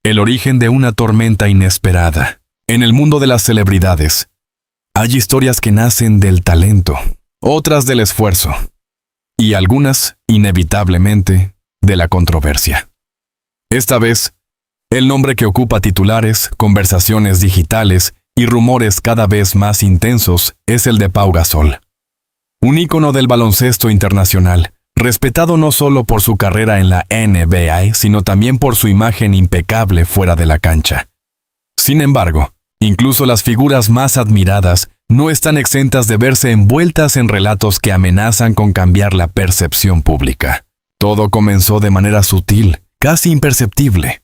El origen de una tormenta inesperada. En el mundo de las celebridades, hay historias que nacen del talento, otras del esfuerzo, y algunas, inevitablemente, de la controversia. Esta vez, el nombre que ocupa titulares, conversaciones digitales y rumores cada vez más intensos es el de Pau Gasol. Un ícono del baloncesto internacional, respetado no solo por su carrera en la NBA, sino también por su imagen impecable fuera de la cancha. Sin embargo, incluso las figuras más admiradas no están exentas de verse envueltas en relatos que amenazan con cambiar la percepción pública. Todo comenzó de manera sutil, casi imperceptible.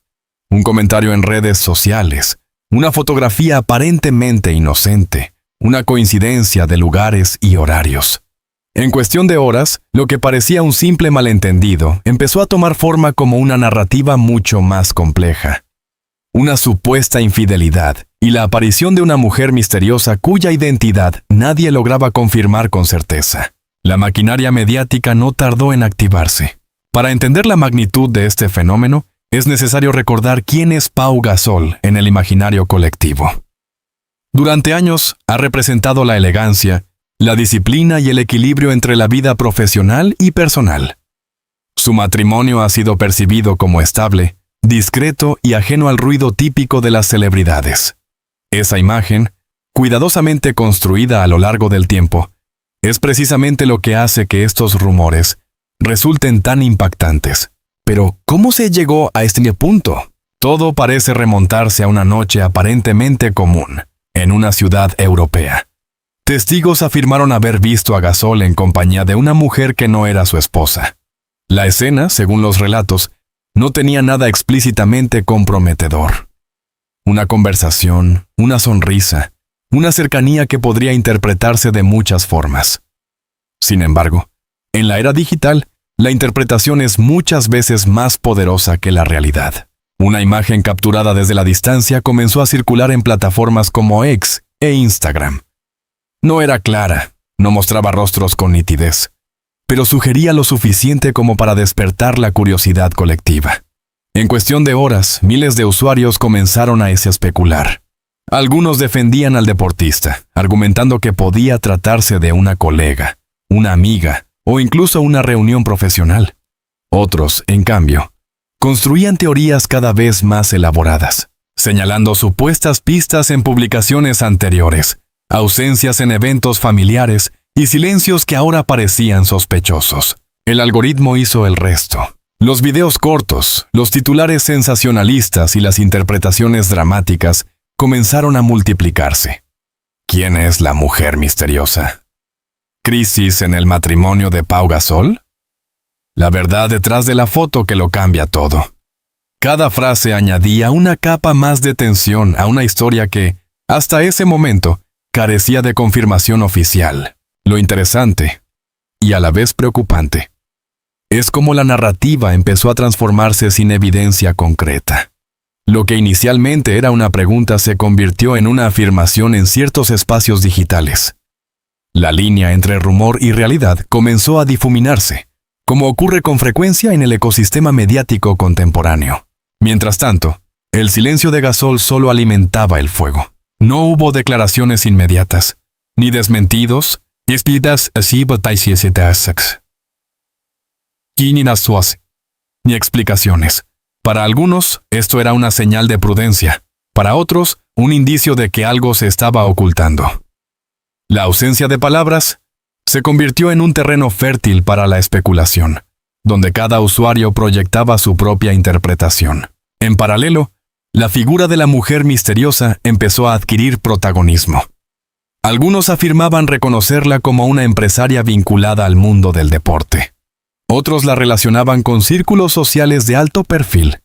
Un comentario en redes sociales, una fotografía aparentemente inocente, una coincidencia de lugares y horarios. En cuestión de horas, lo que parecía un simple malentendido empezó a tomar forma como una narrativa mucho más compleja. Una supuesta infidelidad y la aparición de una mujer misteriosa cuya identidad nadie lograba confirmar con certeza. La maquinaria mediática no tardó en activarse. Para entender la magnitud de este fenómeno, es necesario recordar quién es Pau Gasol en el imaginario colectivo. Durante años ha representado la elegancia, la disciplina y el equilibrio entre la vida profesional y personal. Su matrimonio ha sido percibido como estable, discreto y ajeno al ruido típico de las celebridades. Esa imagen, cuidadosamente construida a lo largo del tiempo, es precisamente lo que hace que estos rumores resulten tan impactantes. Pero, ¿cómo se llegó a este punto? Todo parece remontarse a una noche aparentemente común, en una ciudad europea. Testigos afirmaron haber visto a Gasol en compañía de una mujer que no era su esposa. La escena, según los relatos, no tenía nada explícitamente comprometedor. Una conversación, una sonrisa, una cercanía que podría interpretarse de muchas formas. Sin embargo, en la era digital, la interpretación es muchas veces más poderosa que la realidad. Una imagen capturada desde la distancia comenzó a circular en plataformas como X e Instagram. No era clara, no mostraba rostros con nitidez, pero sugería lo suficiente como para despertar la curiosidad colectiva. En cuestión de horas, miles de usuarios comenzaron a especular. Algunos defendían al deportista, argumentando que podía tratarse de una colega, una amiga o incluso una reunión profesional. Otros, en cambio, construían teorías cada vez más elaboradas, señalando supuestas pistas en publicaciones anteriores, ausencias en eventos familiares y silencios que ahora parecían sospechosos. El algoritmo hizo el resto. Los videos cortos, los titulares sensacionalistas y las interpretaciones dramáticas comenzaron a multiplicarse. ¿Quién es la mujer misteriosa? ¿Crisis en el matrimonio de Pau Gasol? La verdad detrás de la foto que lo cambia todo. Cada frase añadía una capa más de tensión a una historia que, hasta ese momento, carecía de confirmación oficial. Lo interesante, y a la vez preocupante, es cómo la narrativa empezó a transformarse sin evidencia concreta. Lo que inicialmente era una pregunta se convirtió en una afirmación en ciertos espacios digitales. La línea entre rumor y realidad comenzó a difuminarse, como ocurre con frecuencia en el ecosistema mediático contemporáneo. Mientras tanto, el silencio de Gasol solo alimentaba el fuego. No hubo declaraciones inmediatas, ni desmentidos, ni explicaciones. Para algunos, esto era una señal de prudencia. Para otros, un indicio de que algo se estaba ocultando. La ausencia de palabras se convirtió en un terreno fértil para la especulación, donde cada usuario proyectaba su propia interpretación. En paralelo, la figura de la mujer misteriosa empezó a adquirir protagonismo. Algunos afirmaban reconocerla como una empresaria vinculada al mundo del deporte. Otros la relacionaban con círculos sociales de alto perfil.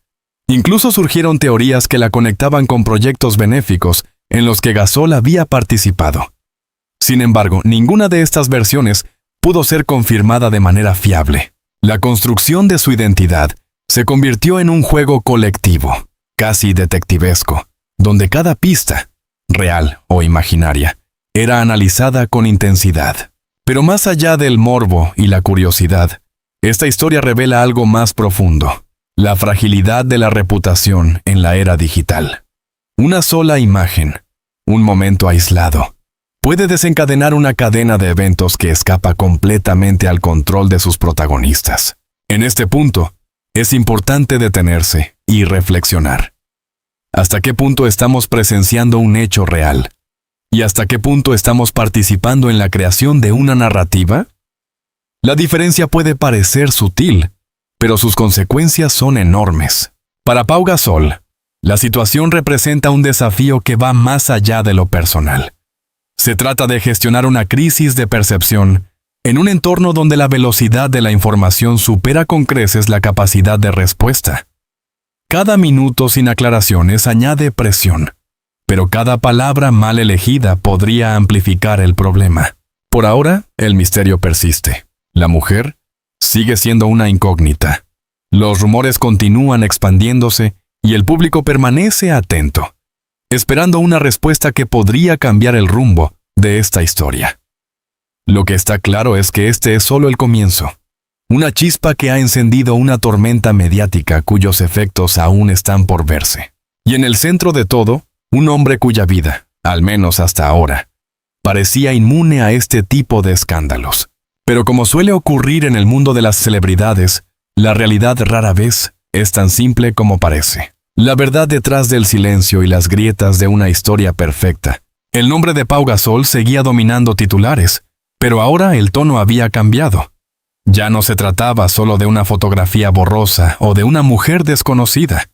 Incluso surgieron teorías que la conectaban con proyectos benéficos en los que Gasol había participado. Sin embargo, ninguna de estas versiones pudo ser confirmada de manera fiable. La construcción de su identidad se convirtió en un juego colectivo, casi detectivesco, donde cada pista, real o imaginaria, era analizada con intensidad. Pero más allá del morbo y la curiosidad, esta historia revela algo más profundo. La fragilidad de la reputación en la era digital. Una sola imagen, un momento aislado, puede desencadenar una cadena de eventos que escapa completamente al control de sus protagonistas. En este punto, es importante detenerse y reflexionar. ¿Hasta qué punto estamos presenciando un hecho real? ¿Y hasta qué punto estamos participando en la creación de una narrativa? La diferencia puede parecer sutil, pero sus consecuencias son enormes. Para Pau Gasol, la situación representa un desafío que va más allá de lo personal. Se trata de gestionar una crisis de percepción en un entorno donde la velocidad de la información supera con creces la capacidad de respuesta. Cada minuto sin aclaraciones añade presión, pero cada palabra mal elegida podría amplificar el problema. Por ahora, el misterio persiste. La mujer sigue siendo una incógnita. Los rumores continúan expandiéndose y el público permanece atento, esperando una respuesta que podría cambiar el rumbo de esta historia. Lo que está claro es que este es solo el comienzo, una chispa que ha encendido una tormenta mediática cuyos efectos aún están por verse. Y en el centro de todo, un hombre cuya vida, al menos hasta ahora, parecía inmune a este tipo de escándalos. Pero como suele ocurrir en el mundo de las celebridades, la realidad rara vez es tan simple como parece. La verdad detrás del silencio y las grietas de una historia perfecta. El nombre de Pau Gasol seguía dominando titulares, pero ahora el tono había cambiado. Ya no se trataba solo de una fotografía borrosa o de una mujer desconocida.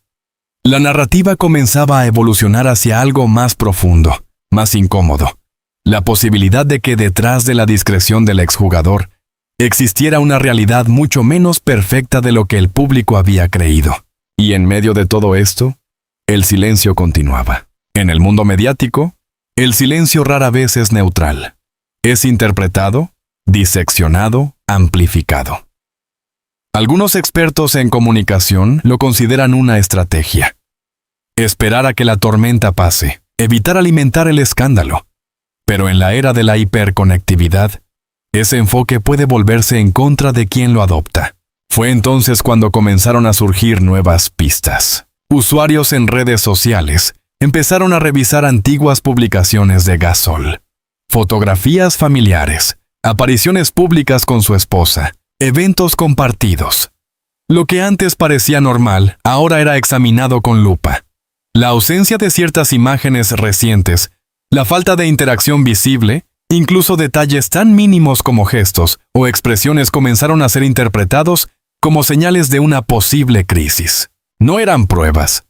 La narrativa comenzaba a evolucionar hacia algo más profundo, más incómodo. La posibilidad de que detrás de la discreción del exjugador existiera una realidad mucho menos perfecta de lo que el público había creído. Y en medio de todo esto, el silencio continuaba. En el mundo mediático, el silencio rara vez es neutral. Es interpretado, diseccionado, amplificado. Algunos expertos en comunicación lo consideran una estrategia. Esperar a que la tormenta pase, evitar alimentar el escándalo. Pero en la era de la hiperconectividad, ese enfoque puede volverse en contra de quien lo adopta. Fue entonces cuando comenzaron a surgir nuevas pistas. Usuarios en redes sociales empezaron a revisar antiguas publicaciones de Gasol. Fotografías familiares, apariciones públicas con su esposa, eventos compartidos. Lo que antes parecía normal, ahora era examinado con lupa. La ausencia de ciertas imágenes recientes, la falta de interacción visible, incluso detalles tan mínimos como gestos o expresiones comenzaron a ser interpretados como señales de una posible crisis. No eran pruebas,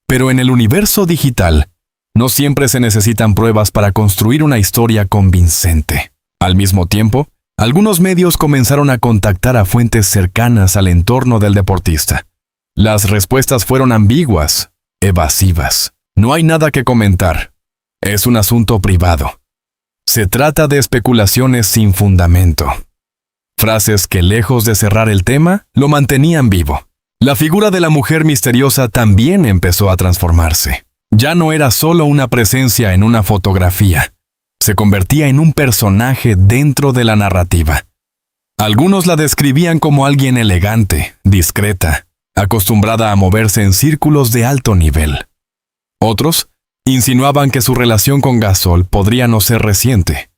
pero en el universo digital, no siempre se necesitan pruebas para construir una historia convincente. Al mismo tiempo, algunos medios comenzaron a contactar a fuentes cercanas al entorno del deportista. Las respuestas fueron ambiguas, evasivas. No hay nada que comentar. Es un asunto privado. Se trata de especulaciones sin fundamento. Frases que, lejos de cerrar el tema, lo mantenían vivo. La figura de la mujer misteriosa también empezó a transformarse. Ya no era solo una presencia en una fotografía. Se convertía en un personaje dentro de la narrativa. Algunos la describían como alguien elegante, discreta, acostumbrada a moverse en círculos de alto nivel. Otros insinuaban que su relación con Gasol podría no ser reciente,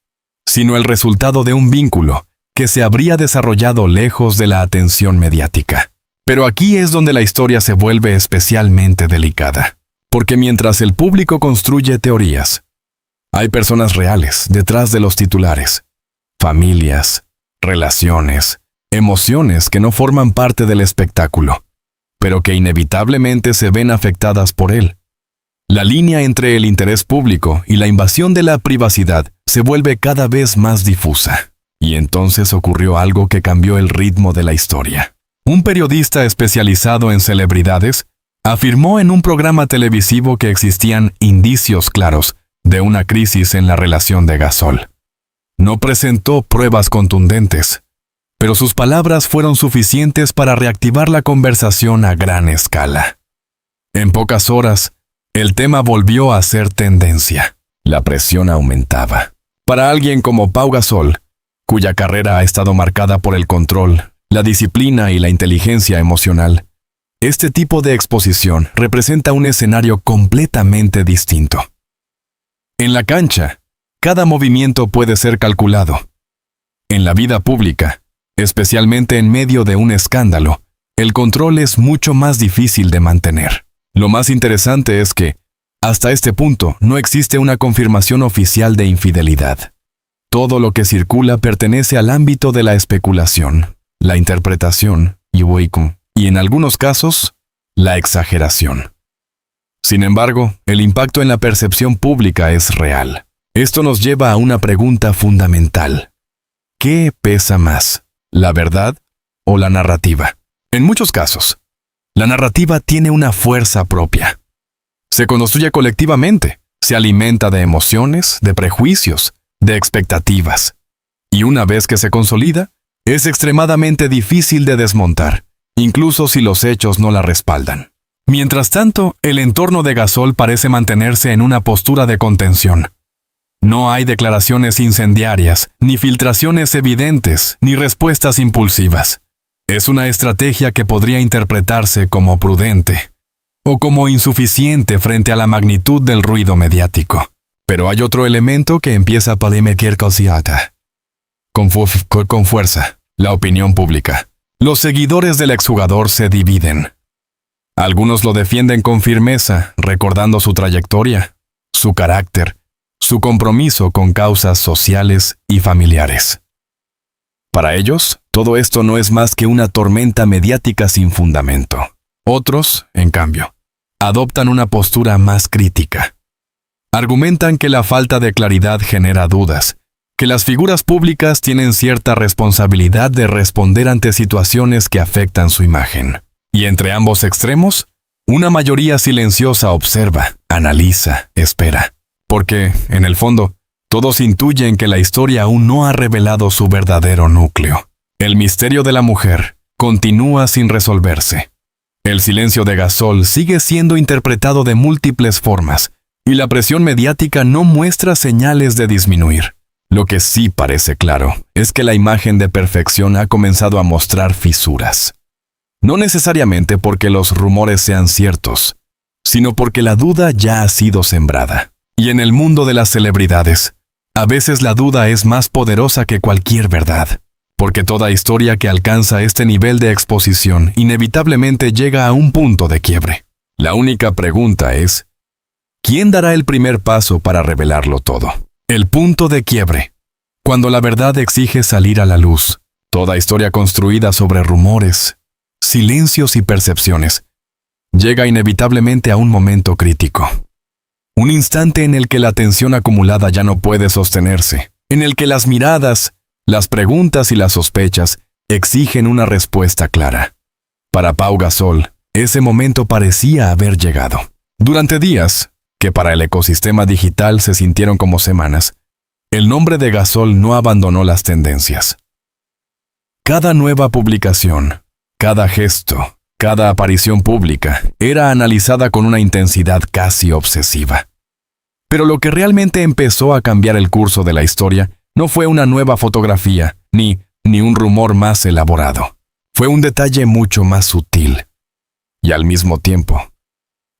sino el resultado de un vínculo que se habría desarrollado lejos de la atención mediática. Pero aquí es donde la historia se vuelve especialmente delicada, porque mientras el público construye teorías, hay personas reales detrás de los titulares, familias, relaciones, emociones que no forman parte del espectáculo, pero que inevitablemente se ven afectadas por él. La línea entre el interés público y la invasión de la privacidad se vuelve cada vez más difusa. Y entonces ocurrió algo que cambió el ritmo de la historia. Un periodista especializado en celebridades afirmó en un programa televisivo que existían indicios claros de una crisis en la relación de Gasol. No presentó pruebas contundentes, pero sus palabras fueron suficientes para reactivar la conversación a gran escala. En pocas horas, el tema volvió a ser tendencia. La presión aumentaba. Para alguien como Pau Gasol, cuya carrera ha estado marcada por el control, la disciplina y la inteligencia emocional, este tipo de exposición representa un escenario completamente distinto. En la cancha, cada movimiento puede ser calculado. En la vida pública, especialmente en medio de un escándalo, el control es mucho más difícil de mantener. Lo más interesante es que, hasta este punto, no existe una confirmación oficial de infidelidad. Todo lo que circula pertenece al ámbito de la especulación, la interpretación y en algunos casos, la exageración. Sin embargo, el impacto en la percepción pública es real. Esto nos lleva a una pregunta fundamental. ¿Qué pesa más, la verdad o la narrativa? En muchos casos, la narrativa tiene una fuerza propia. Se construye colectivamente, se alimenta de emociones, de prejuicios, de expectativas. Y una vez que se consolida, es extremadamente difícil de desmontar, incluso si los hechos no la respaldan. Mientras tanto, el entorno de Gasol parece mantenerse en una postura de contención. No hay declaraciones incendiarias, ni filtraciones evidentes, ni respuestas impulsivas. Es una estrategia que podría interpretarse como prudente o como insuficiente frente a la magnitud del ruido mediático. Pero hay otro elemento que empieza a polemizar con fuerza: la opinión pública. Los seguidores del exjugador se dividen. Algunos lo defienden con firmeza, recordando su trayectoria, su carácter, su compromiso con causas sociales y familiares. Para ellos, todo esto no es más que una tormenta mediática sin fundamento. Otros, en cambio, adoptan una postura más crítica. Argumentan que la falta de claridad genera dudas, que las figuras públicas tienen cierta responsabilidad de responder ante situaciones que afectan su imagen. Y entre ambos extremos, una mayoría silenciosa observa, analiza, espera. Porque, en el fondo, todos intuyen que la historia aún no ha revelado su verdadero núcleo. El misterio de la mujer continúa sin resolverse. El silencio de Gasol sigue siendo interpretado de múltiples formas, y la presión mediática no muestra señales de disminuir. Lo que sí parece claro es que la imagen de perfección ha comenzado a mostrar fisuras. No necesariamente porque los rumores sean ciertos, sino porque la duda ya ha sido sembrada. Y en el mundo de las celebridades, a veces la duda es más poderosa que cualquier verdad, porque toda historia que alcanza este nivel de exposición inevitablemente llega a un punto de quiebre. La única pregunta es, ¿quién dará el primer paso para revelarlo todo? El punto de quiebre. Cuando la verdad exige salir a la luz, toda historia construida sobre rumores, silencios y percepciones, llega inevitablemente a un momento crítico. Un instante en el que la tensión acumulada ya no puede sostenerse, en el que las miradas, las preguntas y las sospechas exigen una respuesta clara. Para Pau Gasol, ese momento parecía haber llegado. Durante días, que para el ecosistema digital se sintieron como semanas, el nombre de Gasol no abandonó las tendencias. Cada nueva publicación, cada gesto, cada aparición pública era analizada con una intensidad casi obsesiva. Pero lo que realmente empezó a cambiar el curso de la historia no fue una nueva fotografía, ni un rumor más elaborado. Fue un detalle mucho más sutil y al mismo tiempo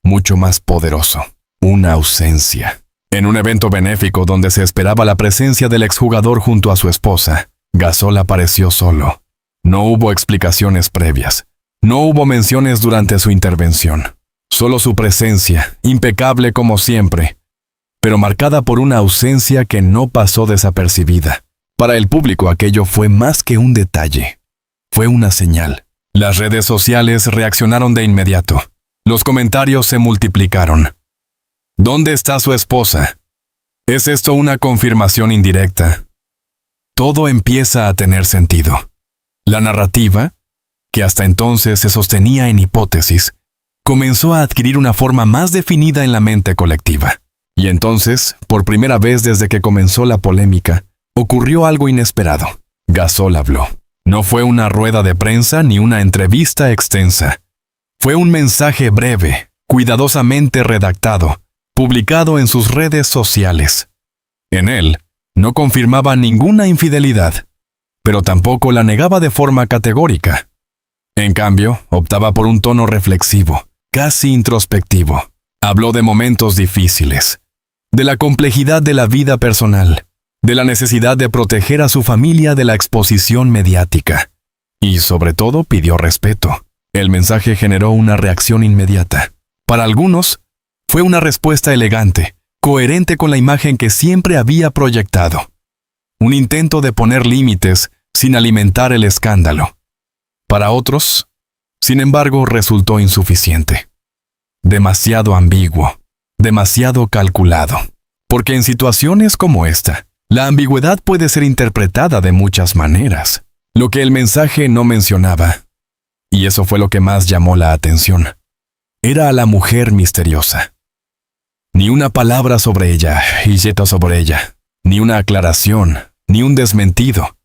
mucho más poderoso: una ausencia. En un evento benéfico donde se esperaba la presencia del exjugador junto a su esposa, Gasol apareció solo. No hubo explicaciones previas. No hubo menciones durante su intervención. Solo su presencia, impecable como siempre, pero marcada por una ausencia que no pasó desapercibida. Para el público aquello fue más que un detalle. Fue una señal. Las redes sociales reaccionaron de inmediato. Los comentarios se multiplicaron. ¿Dónde está su esposa? ¿Es esto una confirmación indirecta? Todo empieza a tener sentido. La narrativa, que hasta entonces se sostenía en hipótesis, comenzó a adquirir una forma más definida en la mente colectiva. Y entonces, por primera vez desde que comenzó la polémica, ocurrió algo inesperado. Gasol habló. No fue una rueda de prensa ni una entrevista extensa. Fue un mensaje breve, cuidadosamente redactado, publicado en sus redes sociales. En él, no confirmaba ninguna infidelidad, pero tampoco la negaba de forma categórica. En cambio, optaba por un tono reflexivo, casi introspectivo. Habló de momentos difíciles, de la complejidad de la vida personal, de la necesidad de proteger a su familia de la exposición mediática. Y sobre todo pidió respeto. El mensaje generó una reacción inmediata. Para algunos, fue una respuesta elegante, coherente con la imagen que siempre había proyectado. Un intento de poner límites sin alimentar el escándalo. Para otros, sin embargo, resultó insuficiente. Demasiado ambiguo, demasiado calculado. Porque en situaciones como esta, la ambigüedad puede ser interpretada de muchas maneras. Lo que el mensaje no mencionaba, y eso fue lo que más llamó la atención, era a la mujer misteriosa. Ni una palabra sobre ella, y sobre ella, ni una aclaración, ni un desmentido.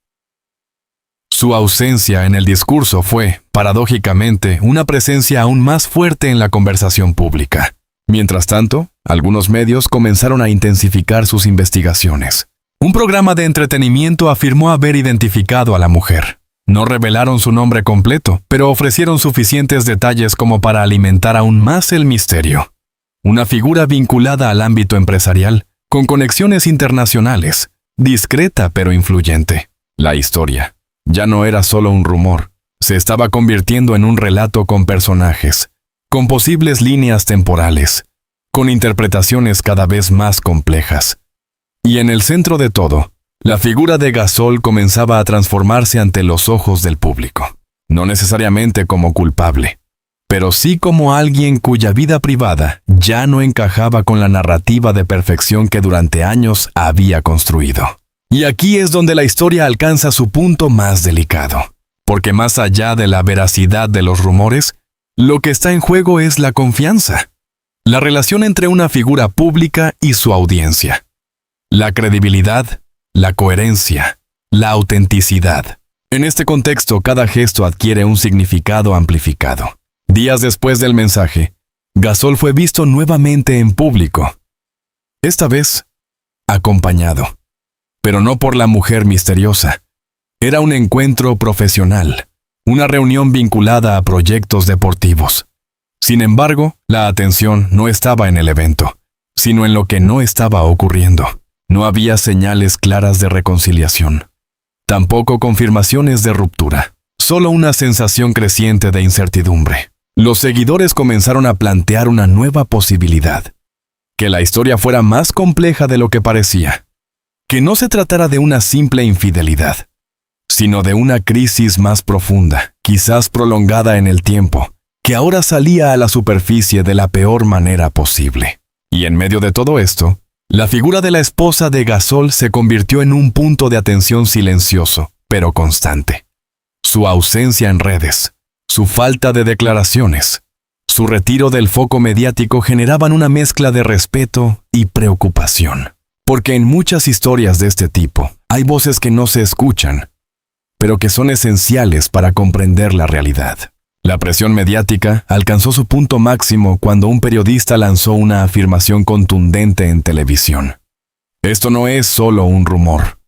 Su ausencia en el discurso fue, paradójicamente, una presencia aún más fuerte en la conversación pública. Mientras tanto, algunos medios comenzaron a intensificar sus investigaciones. Un programa de entretenimiento afirmó haber identificado a la mujer. No revelaron su nombre completo, pero ofrecieron suficientes detalles como para alimentar aún más el misterio. Una figura vinculada al ámbito empresarial, con conexiones internacionales, discreta pero influyente. La historia ya no era solo un rumor, se estaba convirtiendo en un relato con personajes, con posibles líneas temporales, con interpretaciones cada vez más complejas. Y en el centro de todo, la figura de Gasol comenzaba a transformarse ante los ojos del público. No necesariamente como culpable, pero sí como alguien cuya vida privada ya no encajaba con la narrativa de perfección que durante años había construido. Y aquí es donde la historia alcanza su punto más delicado, porque más allá de la veracidad de los rumores, lo que está en juego es la confianza, la relación entre una figura pública y su audiencia. La credibilidad, la coherencia, la autenticidad. En este contexto, cada gesto adquiere un significado amplificado. Días después del mensaje, Gasol fue visto nuevamente en público. Esta vez, acompañado. Pero no por la mujer misteriosa. Era un encuentro profesional, una reunión vinculada a proyectos deportivos. Sin embargo, la atención no estaba en el evento, sino en lo que no estaba ocurriendo. No había señales claras de reconciliación. Tampoco confirmaciones de ruptura. Solo una sensación creciente de incertidumbre. Los seguidores comenzaron a plantear una nueva posibilidad. Que la historia fuera más compleja de lo que parecía. Que no se tratara de una simple infidelidad, sino de una crisis más profunda, quizás prolongada en el tiempo, que ahora salía a la superficie de la peor manera posible. Y en medio de todo esto, la figura de la esposa de Gasol se convirtió en un punto de atención silencioso, pero constante. Su ausencia en redes, su falta de declaraciones, su retiro del foco mediático generaban una mezcla de respeto y preocupación. Porque en muchas historias de este tipo, hay voces que no se escuchan, pero que son esenciales para comprender la realidad. La presión mediática alcanzó su punto máximo cuando un periodista lanzó una afirmación contundente en televisión. Esto no es solo un rumor.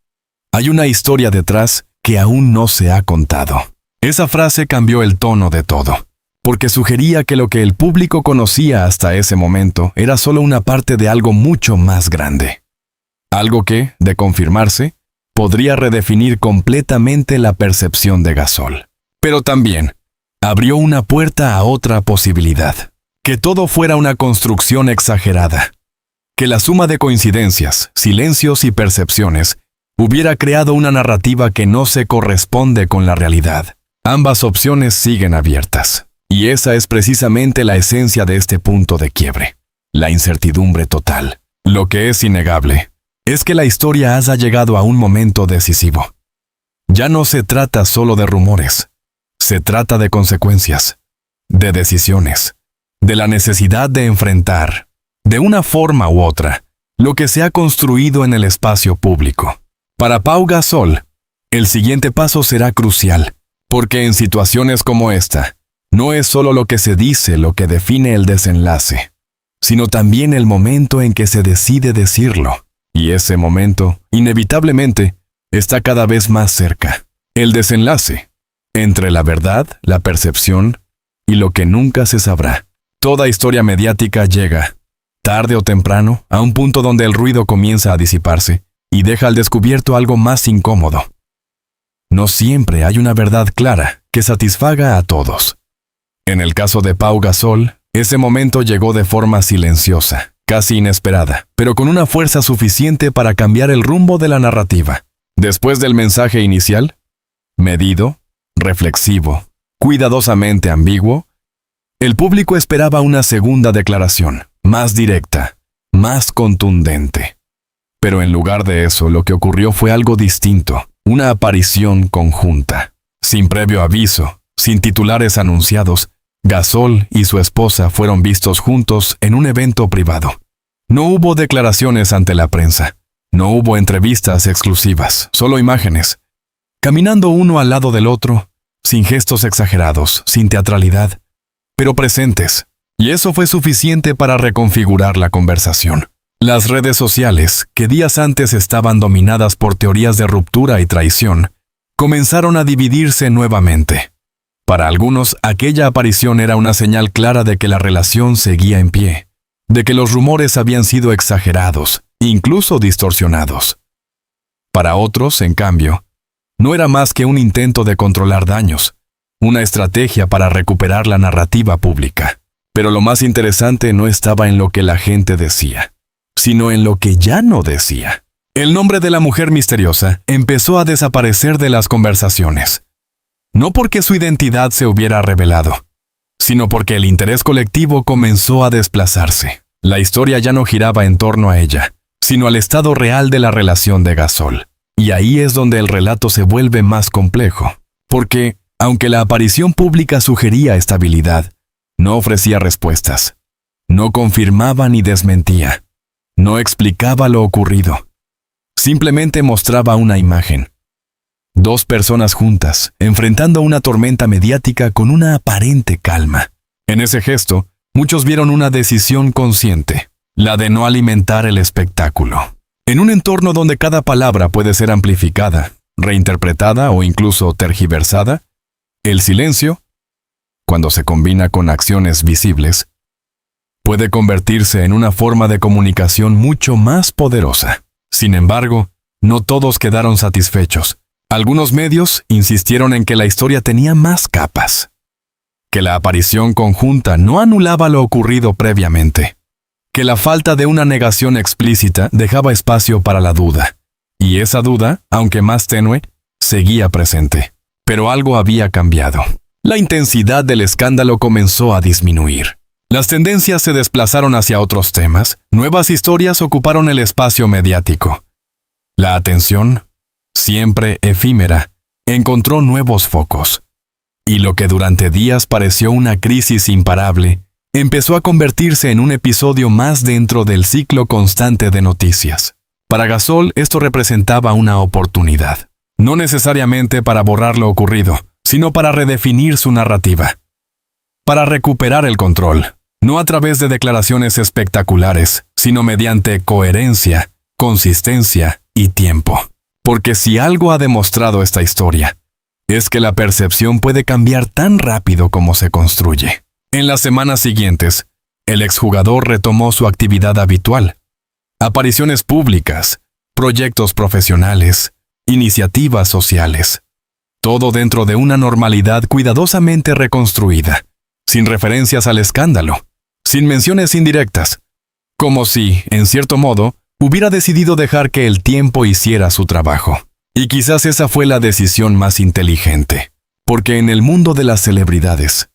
Hay una historia detrás que aún no se ha contado. Esa frase cambió el tono de todo, porque sugería que lo que el público conocía hasta ese momento era solo una parte de algo mucho más grande. Algo que, de confirmarse, podría redefinir completamente la percepción de Gasol. Pero también abrió una puerta a otra posibilidad. Que todo fuera una construcción exagerada. Que la suma de coincidencias, silencios y percepciones hubiera creado una narrativa que no se corresponde con la realidad. Ambas opciones siguen abiertas. Y esa es precisamente la esencia de este punto de quiebre. La incertidumbre total. Lo que es innegable es que la historia haya llegado a un momento decisivo. Ya no se trata solo de rumores. Se trata de consecuencias, de decisiones, de la necesidad de enfrentar, de una forma u otra, lo que se ha construido en el espacio público. Para Pau Gasol, el siguiente paso será crucial, porque en situaciones como esta, no es solo lo que se dice lo que define el desenlace, sino también el momento en que se decide decirlo. Y ese momento, inevitablemente, está cada vez más cerca. El desenlace, entre la verdad, la percepción y lo que nunca se sabrá. Toda historia mediática llega, tarde o temprano, a un punto donde el ruido comienza a disiparse y deja al descubierto algo más incómodo. No siempre hay una verdad clara que satisfaga a todos. En el caso de Pau Gasol, ese momento llegó de forma silenciosa, casi inesperada, pero con una fuerza suficiente para cambiar el rumbo de la narrativa. Después del mensaje inicial, medido, reflexivo, cuidadosamente ambiguo, el público esperaba una segunda declaración, más directa, más contundente. Pero en lugar de eso, lo que ocurrió fue algo distinto, una aparición conjunta. Sin previo aviso, sin titulares anunciados, Gasol y su esposa fueron vistos juntos en un evento privado. No hubo declaraciones ante la prensa, no hubo entrevistas exclusivas, solo imágenes. Caminando uno al lado del otro, sin gestos exagerados, sin teatralidad, pero presentes. Y eso fue suficiente para reconfigurar la conversación. Las redes sociales, que días antes estaban dominadas por teorías de ruptura y traición, comenzaron a dividirse nuevamente. Para algunos, aquella aparición era una señal clara de que la relación seguía en pie, de que los rumores habían sido exagerados, incluso distorsionados. Para otros, en cambio, no era más que un intento de controlar daños, una estrategia para recuperar la narrativa pública. Pero lo más interesante no estaba en lo que la gente decía, sino en lo que ya no decía. El nombre de la mujer misteriosa empezó a desaparecer de las conversaciones. No porque su identidad se hubiera revelado, sino porque el interés colectivo comenzó a desplazarse. La historia ya no giraba en torno a ella, sino al estado real de la relación de Gasol. Y ahí es donde el relato se vuelve más complejo, porque, aunque la aparición pública sugería estabilidad, no ofrecía respuestas, no confirmaba ni desmentía, no explicaba lo ocurrido. Simplemente mostraba una imagen. Dos personas juntas, enfrentando una tormenta mediática con una aparente calma. En ese gesto, muchos vieron una decisión consciente, la de no alimentar el espectáculo. En un entorno donde cada palabra puede ser amplificada, reinterpretada o incluso tergiversada, el silencio, cuando se combina con acciones visibles, puede convertirse en una forma de comunicación mucho más poderosa. Sin embargo, no todos quedaron satisfechos. Algunos medios insistieron en que la historia tenía más capas, que la aparición conjunta no anulaba lo ocurrido previamente, que la falta de una negación explícita dejaba espacio para la duda, y esa duda, aunque más tenue, seguía presente. Pero algo había cambiado. La intensidad del escándalo comenzó a disminuir. Las tendencias se desplazaron hacia otros temas, nuevas historias ocuparon el espacio mediático. La atención, siempre efímera, encontró nuevos focos. Y lo que durante días pareció una crisis imparable, empezó a convertirse en un episodio más dentro del ciclo constante de noticias. Para Gasol, esto representaba una oportunidad. No necesariamente para borrar lo ocurrido, sino para redefinir su narrativa. Para recuperar el control, no a través de declaraciones espectaculares, sino mediante coherencia, consistencia y tiempo. Porque si algo ha demostrado esta historia, es que la percepción puede cambiar tan rápido como se construye. En las semanas siguientes, el exjugador retomó su actividad habitual. Apariciones públicas, proyectos profesionales, iniciativas sociales. Todo dentro de una normalidad cuidadosamente reconstruida, sin referencias al escándalo, sin menciones indirectas, como si, en cierto modo, hubiera decidido dejar que el tiempo hiciera su trabajo. Y quizás esa fue la decisión más inteligente, porque en el mundo de las celebridades,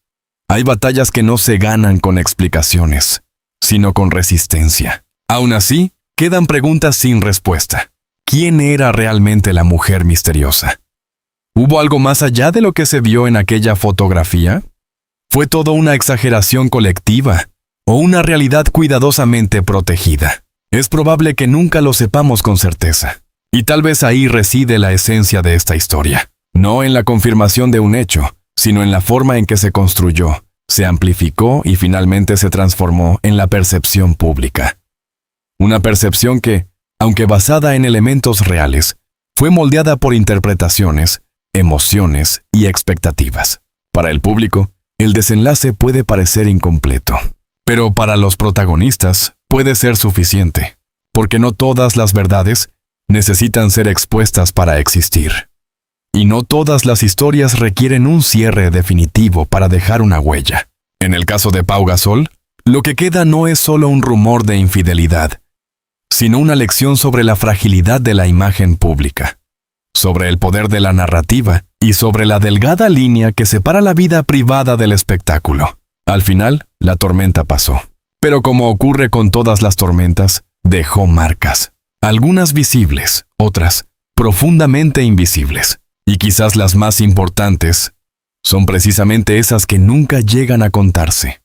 hay batallas que no se ganan con explicaciones, sino con resistencia. Aún así, quedan preguntas sin respuesta. ¿Quién era realmente la mujer misteriosa? ¿Hubo algo más allá de lo que se vio en aquella fotografía? ¿Fue todo una exageración colectiva o una realidad cuidadosamente protegida? Es probable que nunca lo sepamos con certeza. Y tal vez ahí reside la esencia de esta historia. No en la confirmación de un hecho, sino en la forma en que se construyó, se amplificó y finalmente se transformó en la percepción pública. Una percepción que, aunque basada en elementos reales, fue moldeada por interpretaciones, emociones y expectativas. Para el público, el desenlace puede parecer incompleto, pero para los protagonistas puede ser suficiente, porque no todas las verdades necesitan ser expuestas para existir. Y no todas las historias requieren un cierre definitivo para dejar una huella. En el caso de Pau Gasol, lo que queda no es solo un rumor de infidelidad, sino una lección sobre la fragilidad de la imagen pública, sobre el poder de la narrativa y sobre la delgada línea que separa la vida privada del espectáculo. Al final, la tormenta pasó. Pero como ocurre con todas las tormentas, dejó marcas. Algunas visibles, otras profundamente invisibles. Y quizás las más importantes son precisamente esas que nunca llegan a contarse.